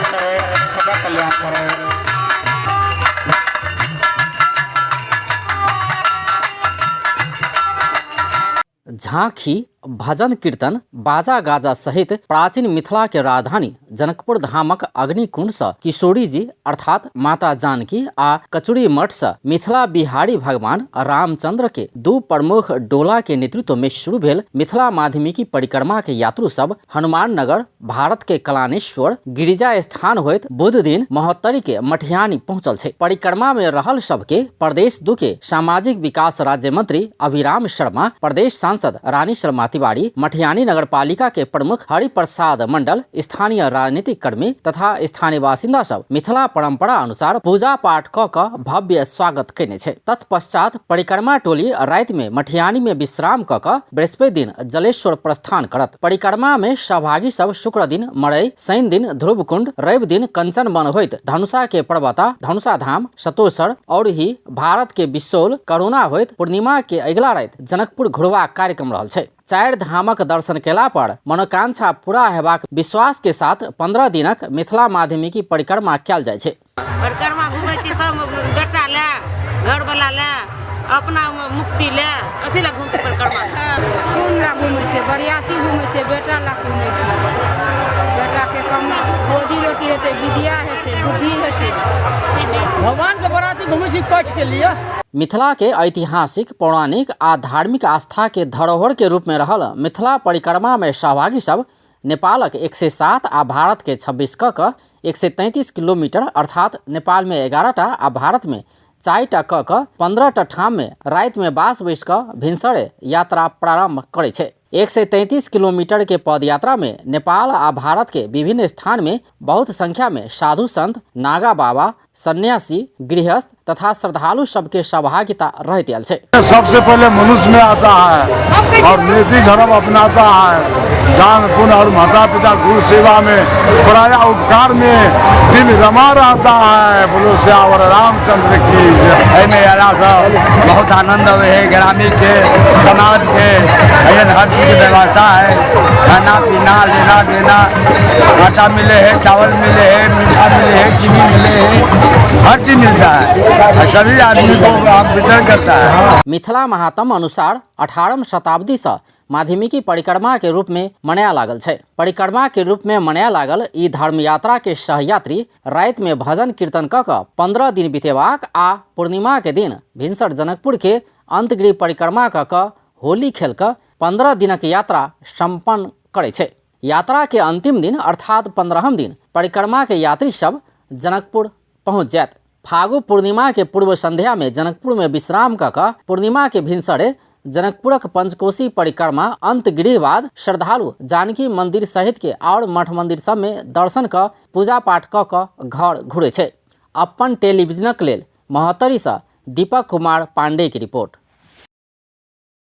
कल्याण करे, सदा कल्याण करे। झांकी, भजन कीर्तन, बाजा गाजा सहित प्राचीन मिथिला के राजधानी जनकपुर धामक अग्निकुंड सँ किशोरी जी अर्थात माता जानकी आ कचुरी मठ सँ मिथिला बिहारी भगवान रामचंद्र के दू प्रमुख डोला के नेतृत्व में शुरू भेल मिथिला माध्यमिकी परिक्रमा के यात्रु सब हनुमान नगर, भारत के कलानेश्वर, गिरिजा स्थान होइत बुध दिन महोत्तरी के मटिहानी पहुंचल छै। परिक्रमा में रहल सबके प्रदेश 2 के सामाजिक विकास राज्य मंत्री अभिराम शर्मा, प्रदेश सांसद रानी शर्मा तिवारी, मटिहानी नगर पालिका के प्रमुख हरिप्रसाद मंडल, स्थानीय राजनीतिक कर्मी तथा स्थानीय बासिंदा सब मिथिला परंपरा अनुसार पूजा पाठ क भव्य स्वागत केने छै। तत्पश्चात परिक्रमा टोली राति में मटिहानी में विश्राम क बृहस्पति दिन जलेश्वर प्रस्थान करत। परिक्रमा में सहभागी सब शुक्र दिन मड़ई, शनि दिन ध्रुवकुंड, रवि दिन कंचन वन होइत धनुषा के पर्वता, धनुषा धाम, सतोसर और ही भारत के बिसोल, करुणा होइत पूर्णिमा के अगिला राति जनकपुर घुरवा कार्यक्रम रहल छै। 4 धामक दर्शन केला पर मनोकांक्षा पूरा हेबाक विश्वास के साथ 15 दिनक मिथिला माध्यमिकी परिक्रमा कयल जाय छै। परिक्रमा घूमे छी सब बेटा ले, घर वाला ले, अपना मुक्ति ले, कथि ला घूमते परिक्रमा कोन ला घूमे छै, बरियाती घूमे छै, बेटा ला घूमे छै। बेटा के कम रोजी रोटी हेते, विद्या हेते, बुद्धि हेते। भगवान के बराती घूमे छी पाठ के लिए। मिथिला के ऐतिहासिक, पौराणिक आ धार्मिक आस्था के धरोहर के रूप में रहल मिथिला परिक्रमा में सहभागी सब नेपालक 107 आ भारत के 26 क 133 किलोमीटर अर्थात नेपाल में 11 टा आ भारत में 4 टा क 15 टा ठाम में राति में बास बैस क भिनसरे यात्रा प्रारंभ करे छै। 133 किलोमीटर के पद यात्रा में नेपाल आ भारत के विभिन्न स्थान में बहुत संख्या में साधु संत, नागा बाबा, सन्यासी, गृहस्थ तथा श्रद्धालु सबके सहभागिता रहते आयल छै। सबसे पहले मनुष्य में आता है और नीति धर्म अपनाता है। दान पुण्य और माता पिता गुरु सेवा में, पराया उपकार में दिल रमा रहता है। बोलो श्यावर रामचंद्र की जय। में अला सब बहुत आनंद है। ग्रामीण के, समाज के हर चीज की व्यवस्था है। खाना पीना, लेना देना, आटा मिले है, चावल मिले है, मीठा मिले है, चीनी मिले है, हर चीज मिलता है। सभी आदमी को वितरण करता है। मिथिला महात्म अनुसार 18वीं शताब्दी से माध्यमिकी परिक्रमा के रूप में मनाया लागल छै। परिक्रमा के रूप में मनाया लागल ई धर्म यात्रा के सहयात्री राति में भजन कीर्तन क 15 दिन बितेबाक आ पूर्णिमा के दिन भिनसर जनकपुर के अंतगृह परिक्रमा क होली खेल क 15 दिनक यात्रा संपन्न करे छै। यात्रा के अंतिम दिन अर्थात 15वें दिन परिक्रमा के यात्री सब जनकपुर पहुंच जात। फागु पूर्णिमा के पूर्व संध्या में जनकपुर में विश्राम क पूर्णिमा के भिनसरे जनकपुरक पंचकोशी परिक्रमा अंतगृह बाद श्रद्धालु जानकी मंदिर सहित के और मठ मंदिर सब में दर्शन क पूजा पाठ क घर घुरे छै। अपन टेलीविजनक लेल महोत्तरी से दीपक कुमार पांडे की रिपोर्ट।